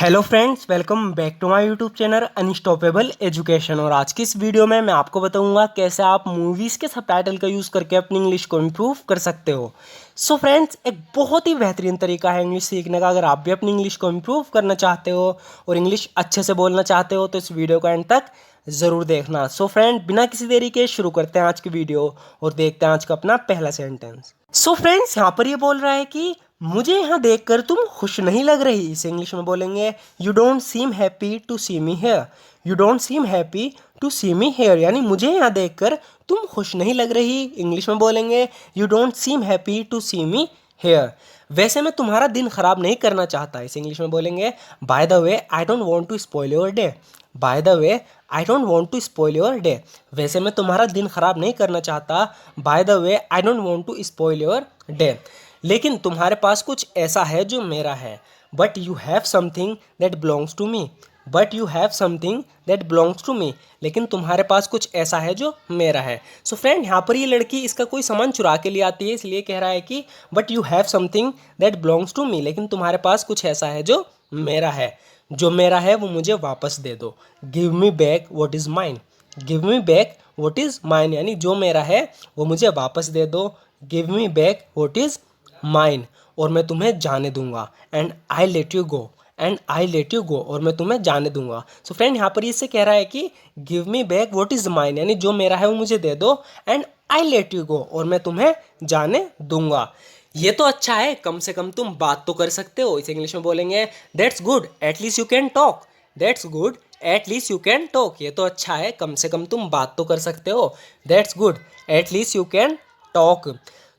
Hello friends, welcome back to my YouTube channel Unstoppable Education. और आज की इस वीडियो में मैं आपको बताऊंगा कैसे आप मूवीज़ के सबटाइटल का यूज़ करके अपनी इंग्लिश को इम्प्रूव कर सकते हो। सो फ्रेंड्स, एक बहुत ही बेहतरीन तरीका है इंग्लिश सीखने का। अगर आप भी अपनी इंग्लिश को इम्प्रूव करना चाहते हो और इंग्लिश अच्छे से बोलना चाहते हो तो इस वीडियो को एंड तक ज़रूर देखना। सो फ्रेंड, बिना किसी देरी के शुरू करते हैं आज की वीडियो और देखते हैं आज का अपना पहला सेंटेंस। सो फ्रेंड्स, यहाँ पर ये बोल रहा है कि मुझे यहाँ देखकर तुम खुश नहीं लग रही। इसे इंग्लिश में बोलेंगे you don't seem happy to see me here. You don't seem happy to see me here, यानी मुझे यहाँ देखकर तुम खुश नहीं लग रही। इंग्लिश में बोलेंगे you don't seem happy to see me here. वैसे मैं तुम्हारा दिन खराब नहीं करना चाहता। इसे इंग्लिश में बोलेंगे by the way I don't want to spoil your day. By the way I don't want to spoil your day. वैसे मैं तुम्हारा दिन खराब नहीं करना चाहता। By the way I don't want to spoil your day. लेकिन तुम्हारे पास कुछ ऐसा है जो मेरा है। But you have something that belongs to me. But you have something that belongs to me. लेकिन तुम्हारे पास कुछ ऐसा है जो मेरा है। सो फ्रेंड, यहाँ पर ये लड़की इसका कोई सामान चुरा के लिए आती है, इसलिए कह रहा है कि but you have something that belongs to me. लेकिन तुम्हारे पास कुछ ऐसा है जो मेरा है। जो मेरा है वो मुझे वापस दे दो। Give me back what is mine. Give me back what is mine, यानी जो मेरा है वो मुझे वापस दे दो। Give me back what is mine, और मैं तुम्हें जाने दूंगा। And I let you go. And I let you go, और मैं तुम्हें जाने दूंगा। सो फ्रेंड, यहाँ पर इससे कह रहा है कि give me back what is mine, यानी जो मेरा है वो मुझे दे दो। And I let you go, और मैं तुम्हें जाने दूंगा। ये तो अच्छा है, कम से कम तुम बात तो कर सकते हो। इसे इंग्लिश में बोलेंगे that's good at least you can talk. That's good at least you can talk. ये तो अच्छा है, कम से कम तुम बात तो कर सकते हो। That's good at least you can talk.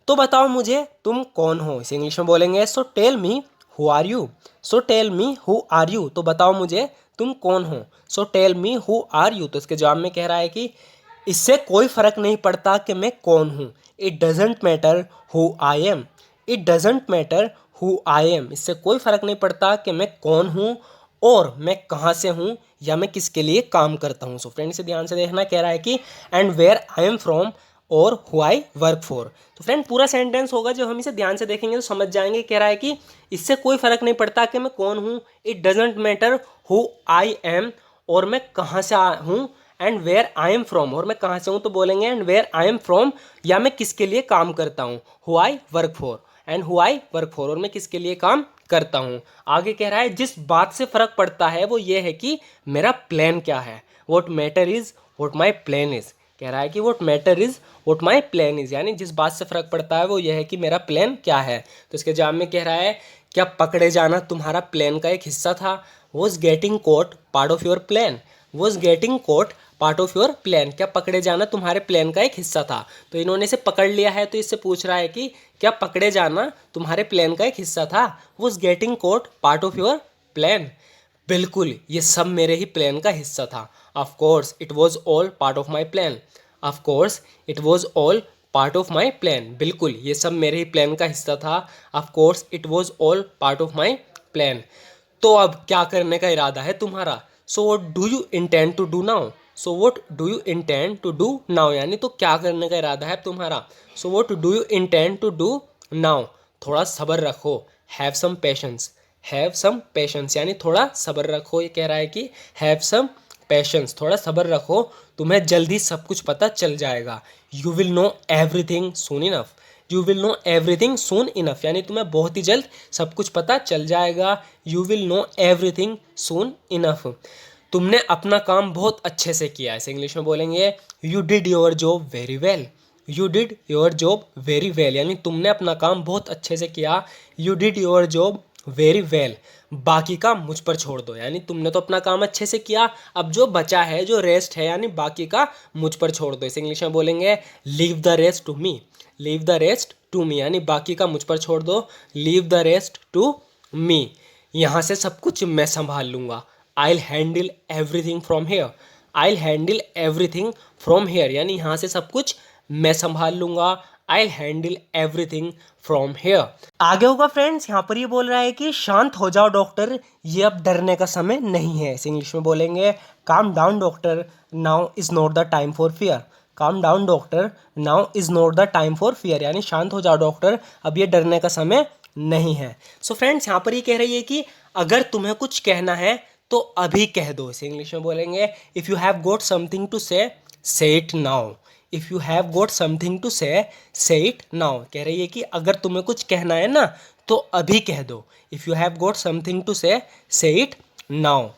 तो बताओ मुझे तुम कौन हो। इसे इंग्लिश में बोलेंगे so tell me who are you. So tell me who are you. तो बताओ मुझे तुम कौन हो। So tell me who are you. तो इसके जवाब में कह रहा है कि इससे कोई फर्क नहीं पड़ता कि मैं कौन हूँ। It doesn't matter who I M. It doesn't matter who I M. इससे कोई फर्क नहीं पड़ता कि मैं कौन हूँ और मैं कहाँ से हूँ या मैं किसके लिए काम करता हूँ। सो फ्रेंड, इसे ध्यान से देखना। कह रहा है कि and where I am from और हु आई वर्क फॉर। तो फ्रेंड, पूरा सेंटेंस होगा, जब हम इसे ध्यान से देखेंगे तो समझ जाएंगे। कह रहा है कि इससे कोई फर्क नहीं पड़ता कि मैं कौन हूँ। It doesn't matter who I am, और मैं कहाँ से हूँ। And where I am from, और मैं कहाँ से हूँ तो बोलेंगे and where I am from, या मैं किसके लिए काम करता हूँ। Who I work for. And who I work for, और मैं किसके लिए काम करता हूँ। आगे कह रहा है जिस बात से फर्क पड़ता है वो ये है कि मेरा प्लान क्या है। What matter is what my plan is. कह रहा है कि what matter is what my plan is, यानी जिस बात से फर्क पड़ता है वो यह है कि मेरा प्लान क्या है। तो इसके जवाब में कह रहा है क्या पकड़े जाना तुम्हारा प्लान का एक हिस्सा था। Was getting caught part of your plan. Was getting caught part of your plan. क्या पकड़े जाना तुम्हारे प्लान का एक हिस्सा था। तो इन्होंने इसे पकड़ लिया है, तो इससे पूछ रहा है कि क्या पकड़े जाना तुम्हारे प्लान का एक हिस्सा था। Was getting caught part of your plan. बिल्कुल, ये सब मेरे ही प्लान का हिस्सा था। Of course it was all part of my plan. Of course it was all part of my plan. बिल्कुल, ये सब मेरे ही प्लान का हिस्सा था। Of course it was all part of my plan. तो अब क्या करने का इरादा है तुम्हारा। So what do you intend to do now. So what do you intend to do now, यानी तो क्या करने का इरादा है तुम्हारा। So what do you intend to do now. थोड़ा सब्र रखो। Have some patience. Have some patience, यानी थोड़ा सब्र रखो। ये कह रहा है कि हैव सम पेशेंस, थोड़ा सब्र रखो, तुम्हें जल्दी सब कुछ पता चल जाएगा। You will know everything soon enough. You will know everything soon enough, यानी तुम्हें बहुत ही जल्द सब कुछ पता चल जाएगा। You will know everything soon enough. तुमने अपना काम बहुत अच्छे से किया। इसे इंग्लिश में बोलेंगे you did your job very well. You did your job very well, यानी तुमने अपना काम बहुत अच्छे से किया। You did your job very well. बाकी का मुझ पर छोड़ दो, यानी तुमने तो अपना काम अच्छे से किया, अब जो बचा है, जो रेस्ट है, यानी बाकी का मुझ पर छोड़ दो। इसे इंग्लिश में बोलेंगे leave the rest to me. Leave the rest to me, यानी बाकी का मुझ पर छोड़ दो। Leave the rest to me. यहाँ से सब कुछ मैं संभाल लूँगा। I handle everything from here. I handle everything from here, यानी यहाँ से सब कुछ मैं संभाल लूँगा। I handle everything from here. आगे होगा फ्रेंड्स, यहाँ पर ये बोल रहा है कि शांत हो जाओ डॉक्टर, ये अब डरने का समय नहीं है। इसे इंग्लिश में बोलेंगे calm down doctor, now is not the time for fear. Calm down doctor, now is not the time for fear, यानी शांत हो जाओ डॉक्टर, अब ये डरने का समय नहीं है। सो फ्रेंड्स, यहाँ पर ये कह रही है कि अगर तुम्हें कुछ कहना है तो अभी कह दो। इसे इंग्लिश में बोलेंगे if you have got something to say it now. If you have got something to say it now. कह रही है कि अगर तुम्हें कुछ कहना है ना तो अभी कह दो। If you have got something to say it now.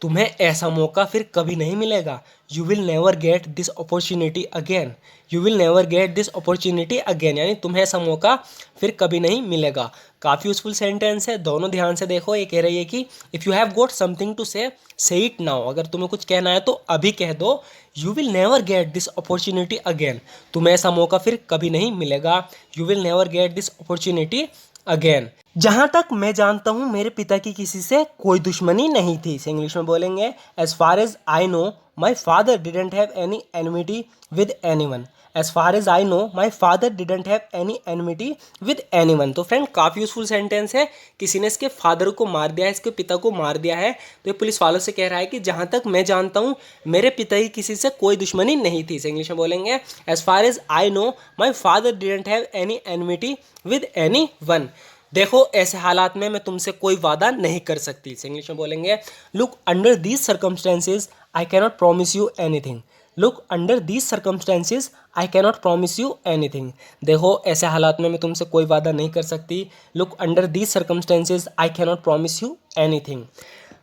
तुम्हें ऐसा मौका फिर कभी नहीं मिलेगा। You will never get this opportunity again. You will never get this opportunity again, यानी तुम्हें ऐसा मौका फिर कभी नहीं मिलेगा। काफ़ी यूजफुल सेंटेंस है, दोनों ध्यान से देखो। ये कह रही है कि if you have got something to say it now. अगर तुम्हें कुछ कहना है तो अभी कह दो। You will never get this opportunity again. तुम्हें ऐसा मौका फिर कभी नहीं मिलेगा। You will never get this opportunity again. जहां तक मैं जानता हूं मेरे पिता की किसी से कोई दुश्मनी नहीं थी। इसे इंग्लिश में बोलेंगे as far as I know my father didn't have any enmity with anyone. As far as I know my father didn't have any enmity with anyone. तो फ्रेंड काफ़ी यूजफुल सेंटेंस है। किसी ने इसके फादर को मार दिया है, इसके पिता को मार दिया है, तो ये पुलिस वालों से कह रहा है कि जहां तक मैं जानता हूं मेरे पिता की किसी से कोई दुश्मनी नहीं थी। इसे इंग्लिश में बोलेंगे as far as I know my father didn't have any enmity with any one. देखो ऐसे हालात में मैं तुमसे कोई वादा नहीं कर सकती। इसे इंग्लिश में बोलेंगे look under these circumstances I cannot promise you anything. Look under these circumstances I cannot promise you anything. देखो ऐसे हालात में मैं तुमसे कोई वादा नहीं कर सकती। Look under these circumstances I cannot promise you anything.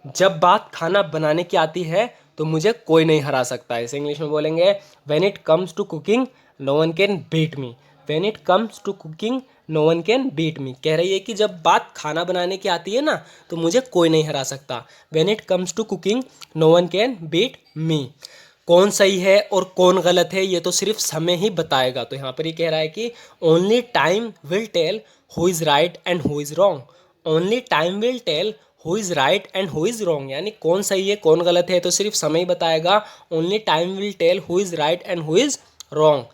जब बात खाना बनाने की आती है तो मुझे कोई नहीं हरा सकता। इसे इंग्लिश में बोलेंगे when it comes to cooking no one can beat me. When it comes to cooking no one can beat me. कह रही है कि जब बात खाना बनाने की आती है ना तो मुझे कोई नहीं हरा सकता। When it comes to cooking no one can beat me. कौन सही है और कौन गलत है ये तो सिर्फ समय ही बताएगा। तो यहाँ पर ये कह रहा है कि only time will tell who is right and who is wrong. Only time will tell who is right and who is wrong, यानी कौन सही है कौन गलत है तो सिर्फ समय ही बताएगा। Only time will tell who is right and who is wrong.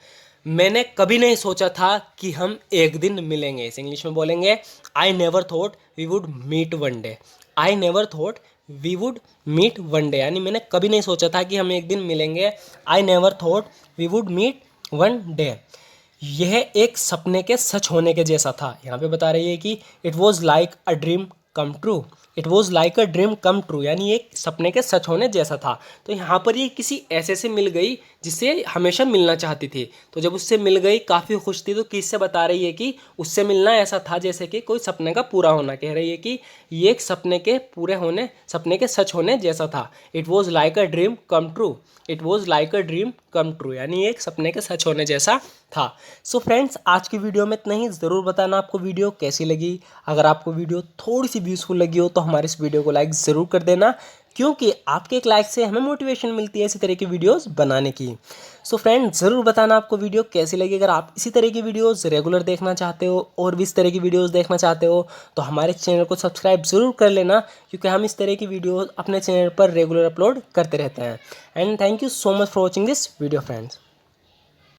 मैंने कभी नहीं सोचा था कि हम एक दिन मिलेंगे। इस इंग्लिश में बोलेंगे I never thought we would meet one day. I never thought we would meet one day, यानी मैंने कभी नहीं सोचा था कि हम एक दिन मिलेंगे। I never thought we would meet one day. यह एक सपने के सच होने के जैसा था। यहाँ पे बता रही है कि it was like a dream come true. It was like a dream come true, यानी एक सपने के सच होने जैसा था। तो यहाँ पर ये किसी ऐसे से मिल गई जिससे हमेशा मिलना चाहती थी। तो जब उससे मिल गई काफ़ी खुश थी, तो किससे बता रही है कि उससे मिलना ऐसा था जैसे कि कोई सपने का पूरा होना। कह रही है कि ये एक सपने के पूरे होने, सपने के सच होने जैसा था। It was like a dream come true. It was like a dream come true, यानी एक सपने के सच होने जैसा था। सो फ्रेंड्स आज की वीडियो में इतना ही। ज़रूर बताना आपको वीडियो कैसी लगी। अगर आपको वीडियो थोड़ी सी भी यूज़फुल लगी हो तो हमारे इस वीडियो को लाइक ज़रूर कर देना, क्योंकि आपके एक लाइक से हमें मोटिवेशन मिलती है इसी तरह की वीडियोस बनाने की। सो फ्रेंड्स ज़रूर बताना आपको वीडियो कैसी लगी। अगर आप इसी तरह की वीडियोस रेगुलर देखना चाहते हो और भी इस तरह की वीडियोस देखना चाहते हो तो हमारे चैनल को सब्सक्राइब ज़रूर कर लेना, क्योंकि हम इस तरह की वीडियोस अपने चैनल पर रेगुलर अपलोड करते रहते हैं। And thank you so much for watching this video friends.